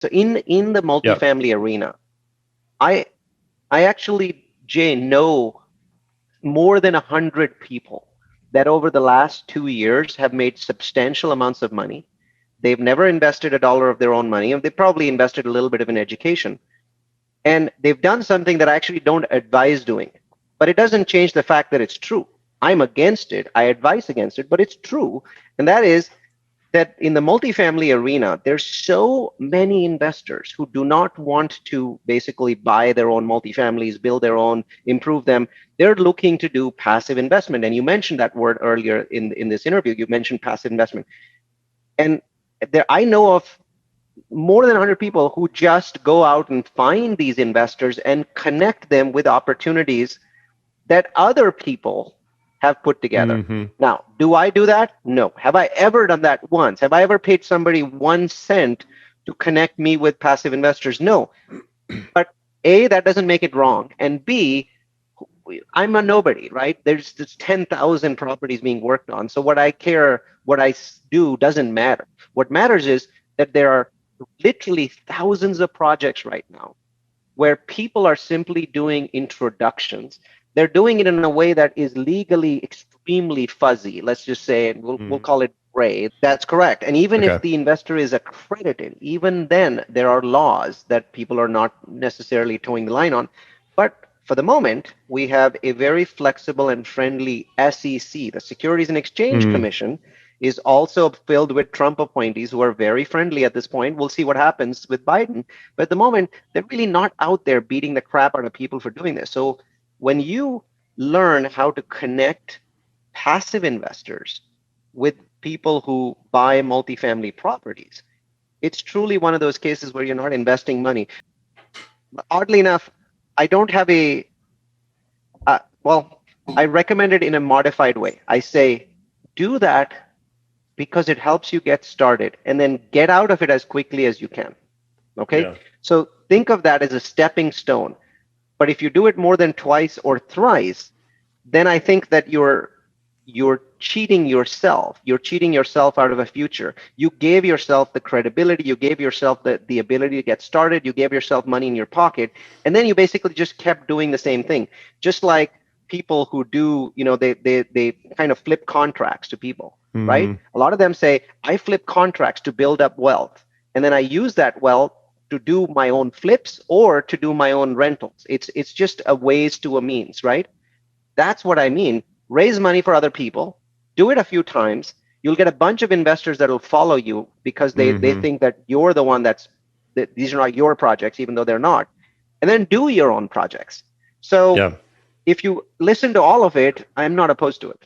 So in the Yeah. multifamily arena, I I actually, Jay, know more than 100 people that over the last 2 years have made substantial amounts of money. They've never invested a dollar of their own money, and they probably invested a little bit of an education. And they've done something that I actually don't advise doing. But it doesn't change the fact that it's true. I'm against it. I advise against it, but it's true. And that is that in the multifamily arena, there's so many investors who do not want to basically buy their own multifamilies, build their own, improve them. They're looking to do passive investment. And you mentioned that word earlier in this interview. You mentioned passive investment. And there, I know of more than 100 people who just go out and find these investors and connect them with opportunities that other people have put together. Hmm. Now, do I do that? No. Have I ever done that once? Have I ever paid somebody 1 cent to connect me with passive investors? No. But A, that doesn't make it wrong. And B, I'm a nobody, right? There's 10,000 properties being worked on. So what I care, what I do doesn't matter. What matters is that there are literally thousands of projects right now where people are simply doing introductions. They're doing it in a way that is legally extremely fuzzy. Let's just say, we'll call it gray. That's correct. And even if Okay. the investor is accredited, even then there are laws that people are not necessarily towing the line on. But for the moment, we have a very flexible and friendly SEC, the Securities and Exchange Mm. Commission, is also filled with Trump appointees who are very friendly at this point. We'll see what happens with Biden. But at the moment, they're really not out there beating the crap out of people for doing this. So when you learn how to connect passive investors with people who buy multifamily properties, it's truly one of those cases where you're not investing money. Oddly enough, I don't have well, I recommend it in a modified way. I say, do that because it helps you get started and then get out of it as quickly as you can. Okay. Yeah. So think of that as a stepping stone. But if you do it more than twice or thrice, then I think that you're cheating yourself. You're cheating yourself out of a future. You gave yourself the credibility, you gave yourself the ability to get started, you gave yourself money in your pocket, and then you basically just kept doing the same thing. Just like people who do, they kind of flip contracts to people, right? Hmm. A lot of them say, I flip contracts to build up wealth, and then I use that wealth to do my own flips or to do my own rentals. It's just a ways to a means, right? That's what I mean. Raise money for other people, do it a few times. You'll get a bunch of investors that will follow you because they Hmm. think that you're the one that these are not your projects, even though they're not. And then do your own projects. So Yeah. if you listen to all of it, I'm not opposed to it.